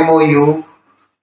MOU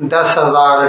10,000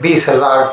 20,000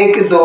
1-2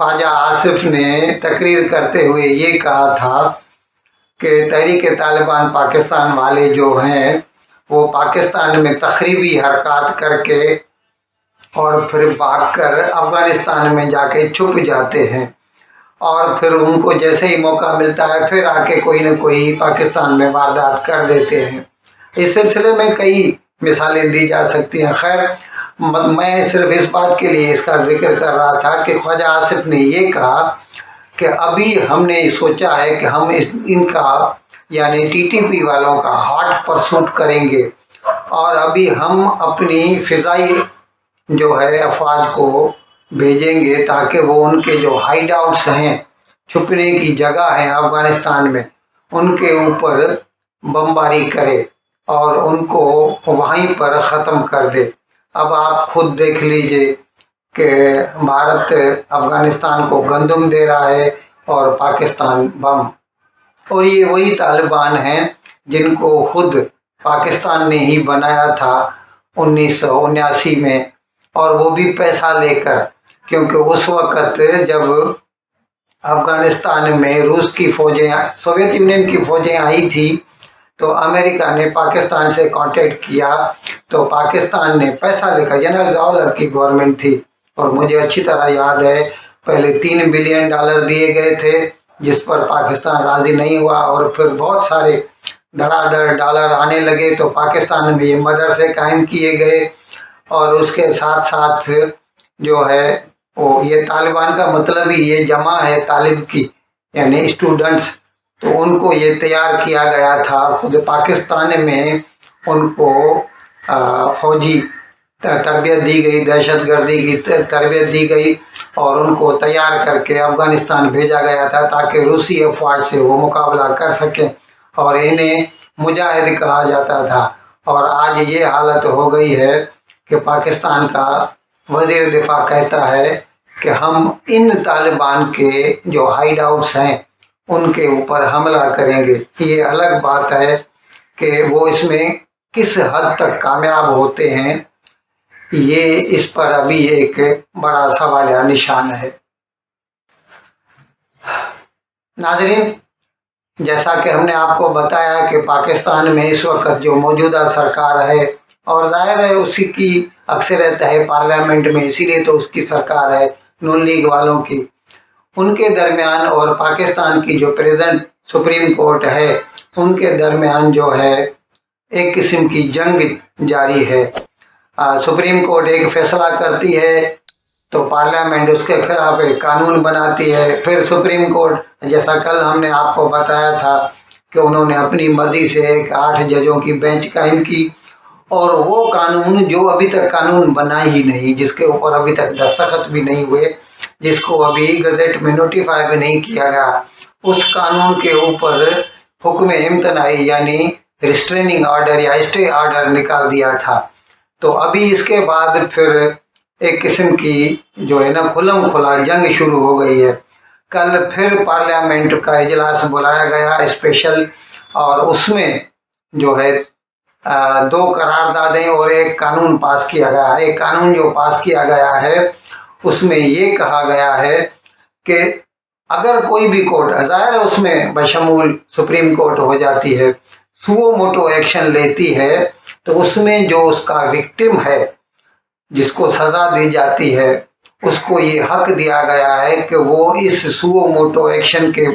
خواجہ آصف نے تقریر کرتے ہوئے یہ کہا تھا کہ تحریک طالبان پاکستان والے جو ہیں وہ پاکستان میں تخریبی حرکات کر کے اور پھر بھاگ کر افغانستان میں جا کے چھپ جاتے ہیں، اور پھر ان کو جیسے ہی موقع ملتا ہے پھر آ کے کوئی نہ کوئی پاکستان میں واردات کر دیتے ہیں۔ اس سلسلے میں کئی مثالیں دی جا سکتی ہیں۔ خیر، میں صرف اس بات کے لیے اس کا ذکر کر رہا تھا کہ خواجہ آصف نے یہ کہا کہ ابھی ہم نے سوچا ہے کہ ہم ان کا یعنی ٹی ٹی پی والوں کا ہاٹ پرسوٹ کریں گے، اور ابھی ہم اپنی فضائی جو ہے افواج کو بھیجیں گے تاکہ وہ ان کے جو ہائیڈ آؤٹس ہیں، چھپنے کی جگہ ہیں افغانستان میں، ان کے اوپر بمباری کرے اور ان کو وہیں پر ختم کر دے۔ اب آپ خود دیکھ لیجئے کہ بھارت افغانستان کو گندم دے رہا ہے اور پاکستان بم، اور یہ وہی طالبان ہیں جن کو خود پاکستان نے ہی بنایا تھا 1979 میں، اور وہ بھی پیسہ لے کر، کیونکہ اس وقت جب افغانستان میں روس کی فوجیں، سوویت یونین کی فوجیں آئی تھی تو امریکہ نے پاکستان سے کانٹیکٹ کیا، تو پاکستان نے پیسہ لے کر، جنرل ضیاء الحق کی گورنمنٹ تھی اور مجھے اچھی طرح یاد ہے پہلے $3 بلین دیے گئے تھے جس پر پاکستان راضی نہیں ہوا، اور پھر بہت سارے دھڑا دھڑ ڈالر آنے لگے تو پاکستان میں یہ مدرسے قائم کیے گئے، اور اس کے ساتھ ساتھ جو ہے وہ یہ طالبان کا مطلب ہی یہ جمع ہے طالب کی، یعنی اسٹوڈنٹس، تو ان کو یہ تیار کیا گیا تھا خود پاکستان میں، ان کو فوجی تربیت دی گئی، دہشت گردی کی تربیت دی گئی، اور ان کو تیار کر کے افغانستان بھیجا گیا تھا تاکہ روسی افواج سے وہ مقابلہ کر سکیں، اور انہیں مجاہد کہا جاتا تھا۔ اور آج یہ حالت ہو گئی ہے کہ پاکستان کا وزیر دفاع کہتا ہے کہ ہم ان طالبان کے جو ہائیڈ آؤٹس ہیں ان کے اوپر حملہ کریں گے۔ یہ الگ بات ہے کہ وہ اس میں کس حد تک کامیاب ہوتے ہیں، یہ اس پر ابھی ایک بڑا سوالیہ نشان ہے۔ ناظرین، جیسا کہ ہم نے آپ کو بتایا کہ پاکستان میں اس وقت جو موجودہ سرکار ہے، اور ظاہر ہے اسی کی اکثریت ہے پارلیمنٹ میں، اسی لیے تو اس کی سرکار ہے نون لیگ والوں کی، ان کے درمیان اور پاکستان کی جو پریزنٹ سپریم کورٹ ہے ان کے درمیان جو ہے ایک قسم کی جنگ جاری ہے۔ سپریم کورٹ ایک فیصلہ کرتی ہے تو پارلیمنٹ اس کے خلاف ایک قانون بناتی ہے، پھر سپریم کورٹ، جیسا کل ہم نے آپ کو بتایا تھا کہ انہوں نے اپنی مرضی سے ایک 8 ججوں کی بینچ قائم کی، اور وہ قانون جو ابھی تک قانون بنا ہی نہیں، جس کے اوپر ابھی تک دستخط بھی نہیں ہوئے، جس کو ابھی گزٹ میں نوٹیفائی بھی نہیں کیا گیا، اس قانون کے اوپر حکم امتناعی یعنی ریسٹریننگ آرڈر یا اسٹے آرڈر نکال دیا تھا۔ تو ابھی اس کے بعد پھر ایک قسم کی جو ہے نا کھلم کھلا جنگ شروع ہو گئی ہے۔ کل پھر پارلیمنٹ کا اجلاس بلایا گیا اسپیشل، اور اس میں جو ہے 2 قراردادیں اور ایک قانون پاس کیا گیا ہے۔ ایک قانون جو پاس کیا گیا ہے اس میں یہ کہا گیا ہے کہ اگر کوئی بھی کورٹ، ظاہر ہے اس میں بشمول سپریم کورٹ ہو جاتی ہے، سو موٹو ایکشن لیتی ہے، تو اس میں جو اس کا وکٹم ہے جس کو سزا دی جاتی ہے اس کو یہ حق دیا گیا ہے کہ وہ اس سو موٹو ایکشن کے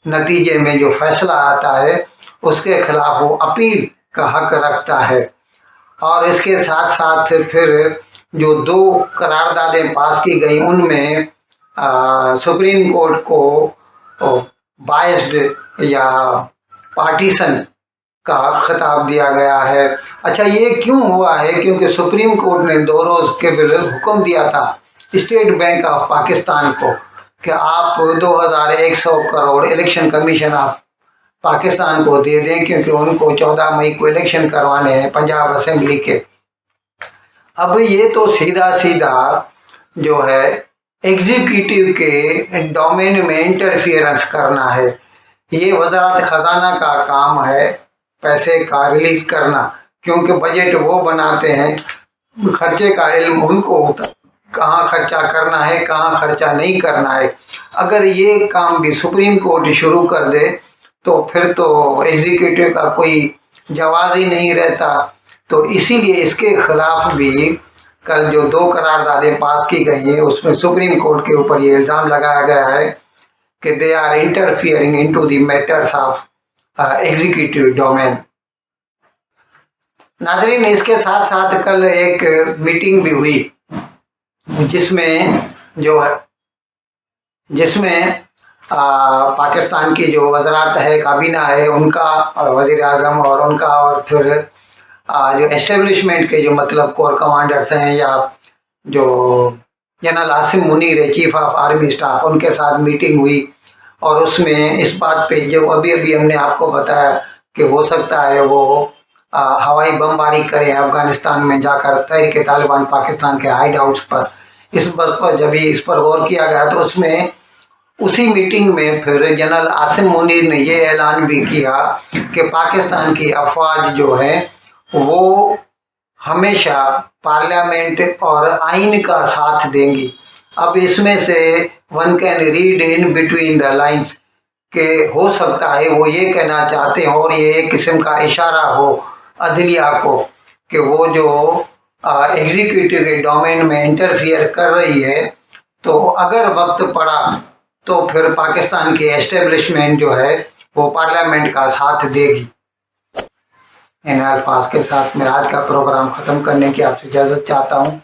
نتیجے میں جو فیصلہ آتا ہے اس کے خلاف وہ اپیل کا حق رکھتا ہے۔ اور اس کے ساتھ ساتھ پھر جو 2 قراردادیں پاس کی گئی ان میں سپریم کورٹ کو بائسڈ یا پارٹیشن کا خطاب دیا گیا ہے۔ اچھا، یہ کیوں ہوا ہے؟ کیونکہ سپریم کورٹ نے 2 روز قبل حکم دیا تھا اسٹیٹ بینک آف پاکستان کو کہ آپ 2100 crore election commission of Pakistan کو دے دیں، کیونکہ ان کو 14 مئی کو الیکشن کروانے ہیں پنجاب اسمبلی کے۔ اب یہ تو سیدھا جو ہے ایگزیکٹو کے ڈومین میں انٹرفیئرنس کرنا ہے۔ یہ وزارت خزانہ کا کام ہے پیسے کا ریلیز کرنا، کیونکہ بجٹ وہ بناتے ہیں، خرچے کا علم ان کو ہوتا کہاں خرچہ کرنا ہے کہاں خرچہ نہیں کرنا ہے. اگر یہ کام بھی سپریم کورٹ شروع کر دے تو پھر تو ایگزیکٹو کا کوئی جواز ہی نہیں رہتا. تو اسی لیے اس کے خلاف بھی کل جو 2 قراردادیں پاس کی گئی ہیں اس میں سپریم کورٹ کے اوپر یہ الزام لگایا گیا ہے کہ they are interfering into the matters of executive domain. ناظرین، اس کے ساتھ ساتھ کل ایک میٹنگ بھی ہوئی جس میں پاکستان کی جو وزارت ہے کابینہ ہے ان کا وزیر اعظم اور ان کا اور پھر جو اسٹیبلشمنٹ کے جو مطلب کور کمانڈرز ہیں یا جو جنرل عاصم منیر ہے چیف آف آرمی اسٹاف ان کے ساتھ میٹنگ ہوئی. اور اس میں اس بات پہ جو ابھی ہم نے آپ کو بتایا کہ ہو سکتا ہے وہ ہوائی بمباری کریں افغانستان میں جا کر تحریک طالبان پاکستان کے ہائیڈ آؤٹس پر. اس بات پر جب اس پر غور کیا گیا تو اس میں اسی میٹنگ میں پھر جنرل عاصم منیر نے یہ اعلان بھی کیا کہ پاکستان کی افواج جو ہے وہ ہمیشہ پارلیمنٹ اور آئین کا ساتھ دیں گی. اب اس میں سے one can read in between the lines کہ ہو سکتا ہے وہ یہ کہنا چاہتے ہیں اور یہ ایک قسم کا اشارہ ہو عدلیہ کو کہ وہ جو ایگزیکٹو کے ڈومین میں انٹرفیئر کر رہی ہے تو اگر وقت پڑا تو پھر پاکستان کی اسٹیبلشمنٹ جو ہے وہ پارلیمنٹ کا ساتھ دے گی. ان الفاظ کے ساتھ میں آج کا پروگرام ختم کرنے کی آپ سے اجازت چاہتا ہوں،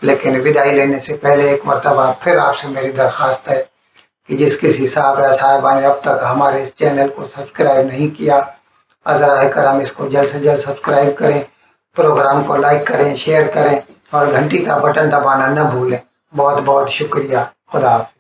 لیکن وداعی لینے سے پہلے ایک مرتبہ پھر آپ سے میری درخواست ہے کہ جس کسی صاحب یا صاحبہ نے اب تک ہمارے اس چینل کو سبسکرائب نہیں کیا ازرائے کرم اس کو جلد سے جلد سبسکرائب کریں، پروگرام کو لائک کریں، شیئر کریں اور گھنٹی کا بٹن دبانا نہ بھولیں. بہت بہت شکریہ. خدا حافظ.